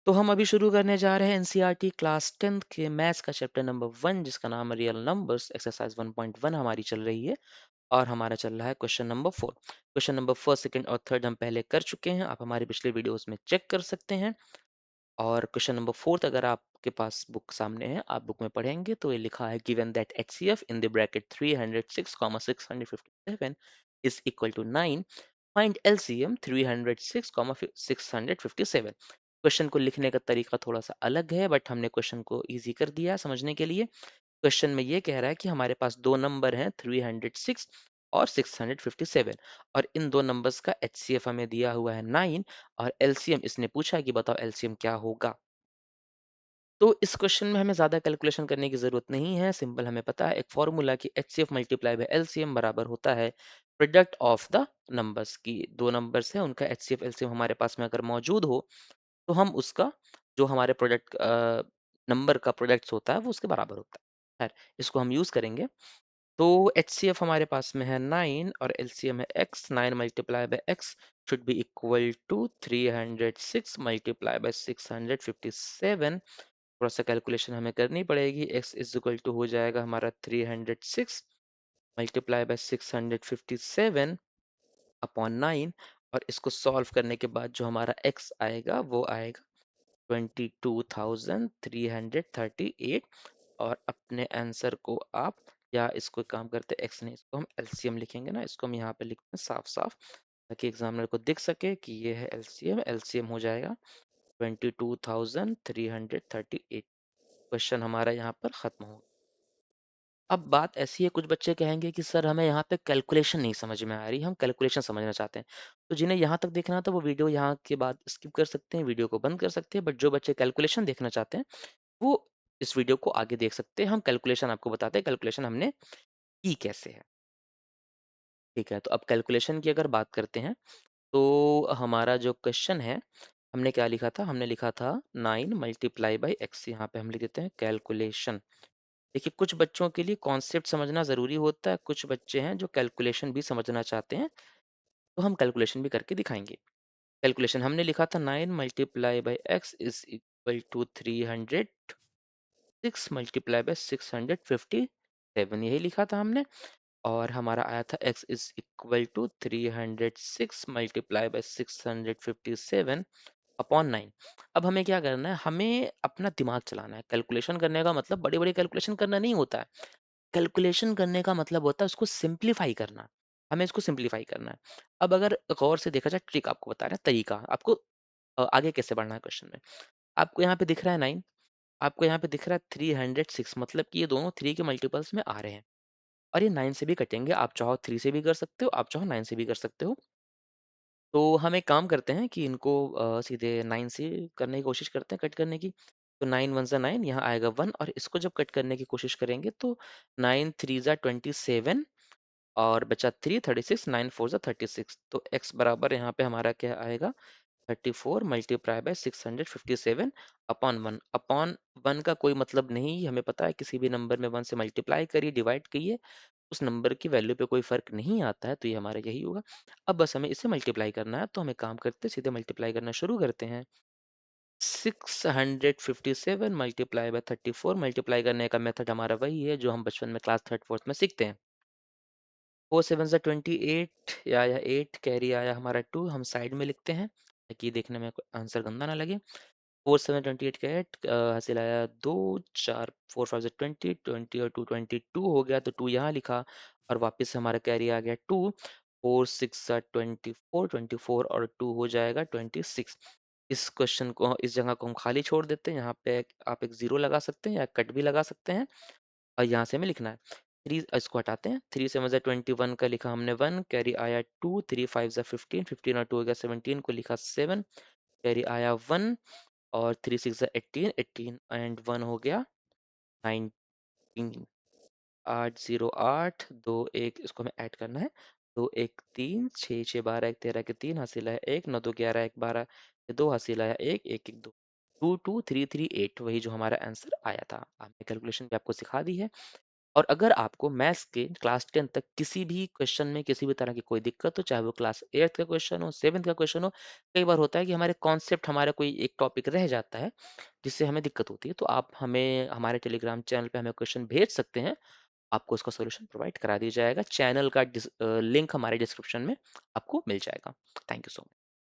तो हम अभी शुरू करने जा रहे हैं एनसीईआरटी क्लास 10th के मैथ्स का चैप्टर नंबर 1 जिसका नाम है रियल नंबर्स एक्सरसाइज 1.1 हमारी चल रही है और हमारा चल रहा है question number 4। Question number first second और थर्ड हम पहले कर चुके हैं, आप हमारे पिछले वीडियोस में चेक कर सकते हैं। और क्वेश्चन नंबर फोर्थ अगर आपके पास बुक सामने है, आप बुक में पढ़ेंगे तो ये लिखा है given that HCF in the bracket 306, 657 is equal to 9, find LCM 306, 657। Question को लिखने का तरीका थोड़ा सा अलग है बट हमने क्वेश्चन को इजी कर दिया है समझने के लिए। क्वेश्चन में ये कह रहा है कि हमारे पास दो नंबर हैं 306 और 657 और इन दो नंबर्स का एचसीएफ हमें दिया हुआ है 9 और एलसीएम इसने पूछा कि बताओ एलसीएम क्या होगा। तो इस क्वेश्चन में हमें ज़्यादा कैलकुलेशन करने की ज़रूरत नहीं है, सिंपल हमें पता है एक फॉर्मूला कि एचसीएफ मल्टीप्लाई बाय एलसीएम बराबर होता है प्रोडक्ट ऑफ द नंबर्स की। दो नंबर्स है उनका एचसीएफ एलसीएम हमारे पास में अगर मौजूद हो तो हम उसका जो हमारे प्रोडक्ट नंबर का प्रोडक्ट्स होता है वो उसके बराबर होता है। खैर इसको हम यूज़ करेंगे। तो एचसीएफ हमारे पास में है 9 और एलसीएम है x। 9 multiply by x should be equal to 306 multiply by 657। थोड़ा सा कैलकुलेशन हमें करनी पड़ेगी। x इज इक्वल टू हो जाएगा हमारा 306 मल्टीप्लाई बाय 657 अपॉन 9 और इसको सॉल्व करने के बाद जो हमारा x आएगा वो आएगा 22,338। और अपने आंसर को आप या इसको एक काम करते हैं x नहीं इसको हम एलसीएम लिखेंगे ना, इसको हम यहाँ पे लिखते हैं साफ साफ ताकि एग्जामिनर को दिख सके कि ये है एलसीएम। एलसीएम हो जाएगा 22,338। क्वेश्चन हमारा यहाँ पर खत्म हो। अब बात ऐसी है कुछ बच्चे कहेंगे कि सर हमें यहाँ पे कैलकुलेशन नहीं समझ में आ रही, हम कैलकुलेशन समझना चाहते हैं। तो जिन्हें यहाँ तक देखना था वो वीडियो यहाँ के बाद स्किप कर सकते हैं, वीडियो को बंद कर सकते हैं। बट जो बच्चे कैलकुलेशन देखना चाहते हैं वो इस वीडियो को आगे देख सकते हैं। हम कैलकुलेशन आपको बताते हैं कैलकुलेशन हमने की कैसे है। ठीक है, तो अब कैलकुलेशन की अगर बात करते हैं तो हमारा जो क्वेश्चन है हमने क्या लिखा था, हमने लिखा था 9 मल्टीप्लाई बाई एक्स। यहाँ पे हम लिख देते हैं कैलकुलेशन। देखिए कुछ बच्चों के लिए कॉन्सेप्ट समझना ज़रूरी होता है, कुछ बच्चे हैं जो कैलकुलेशन भी समझना चाहते हैं, तो हम कैलकुलेशन भी करके दिखाएंगे। कैलकुलेशन हमने लिखा था 9 multiply by X is equal to 306 multiply by 657, यही लिखा था हमने। और हमारा आया था x is equal to 306 multiply by 657 upon 9। अब हमें क्या करना है, हमें अपना दिमाग चलाना है। कैलकुलेशन करने का मतलब बड़ी बड़ी कैलकुलेशन करना नहीं होता है। कैलकुलेशन करने का मतलब होता है उसको सिंप्लीफाई करना। हमें इसको सिंप्लीफाई करना है। अब अगर गौर से देखा जाए, ट्रिक आपको बता रहा है, तरीका आपको आगे कैसे बढ़ना है क्वेश्चन में। आपको यहाँ पे दिख रहा है 9, आपको यहाँ पे दिख रहा है 306, मतलब कि ये दोनों 3 के मल्टीपल्स में आ रहे हैं और ये 9 से भी कटेंगे। आप चाहो 3 से भी कर सकते हो, आप चाहो 9 से भी कर सकते हो। तो हम एक काम करते हैं कि इनको सीधे 9 से करने की कोशिश करते हैं कट करने की। तो 9 वन ज़ा 9, यहाँ आएगा 1 और इसको जब कट करने की कोशिश करेंगे तो 9 थ्री ज़ा 27 और बचा 3 36, 9 फोर ज़ा 36। तो x बराबर यहाँ पे हमारा क्या आएगा 34 मल्टीप्लाई बाय 657 अपॉन 1। अपॉन 1 का कोई मतलब नहीं, हमें पता है किसी भी नंबर में 1 से मल्टीप्लाई करिए डिवाइड कीजिए उस नंबर की वैल्यू पे कोई फ़र्क नहीं आता है, तो ये हमारा यही होगा। अब बस हमें इसे मल्टीप्लाई करना है, तो हम एक काम करते हैं सीधे मल्टीप्लाई करना शुरू करते हैं। 657 मल्टीप्लाई बाय 34, मल्टीप्लाई करने का मेथड हमारा वही है जो हम बचपन में क्लास 3rd 4th में सीखते हैं। 4 7 ज़ा 28 या 8 कैरी आया हमारा 2, हम साइड में लिखते हैं ताकि देखने में आंसर गंदा ना लगे। 4 7 28 का 8 हासिल आया 2, 4 4 5 20 20 और 2 22 हो गया, तो 2 यहाँ लिखा और वापस से हमारा कैरी आ गया 2। 4 6 24 24 और 2 हो जाएगा 26। इस क्वेश्चन को इस जगह को हम खाली छोड़ देते हैं। यहाँ पे आप एक जीरो लगा सकते हैं या कट भी लगा सकते हैं और यहाँ से हमें लिखना है 3। इसको हटाते हैं। 3 7 21 का लिखा हमने 1, कैरी आया 2, 3 5 15 15 और 2 हो गया 17 को लिखा 7, कैरी आया 1 और 3 6 18 18 एंड 1 हो गया 19। 8 0 8 2 1 इसको हमें ऐड करना है। 2 1 3 6 6 12 1 13 के 3 हासिल आया 1, 9 2 11 1 12 के 2 हासिल आया 1 1 1 2 2 2 3 3 8, वही जो हमारा आंसर आया था। हमने कैलकुलेशन भी आपको सिखा दी है। और अगर आपको मैथ्स के क्लास 10 तक किसी भी क्वेश्चन में किसी भी तरह की कोई दिक्कत हो, चाहे वो क्लास 8th का क्वेश्चन हो, 7th का क्वेश्चन हो, कई बार होता है कि हमारे कॉन्सेप्ट हमारा कोई एक टॉपिक रह जाता है, जिससे हमें दिक्कत होती है, तो आप हमें हमारे टेलीग्राम चैनल पे हमें क्वेश्चन भेज सकते हैं। आपको उसका सॉल्यूशन प्रोवाइड करा दिया जाएगा। चैनल का लिंक हमारे डिस्क्रिप्शन में आपको मिल जाएगा। Thank you so much.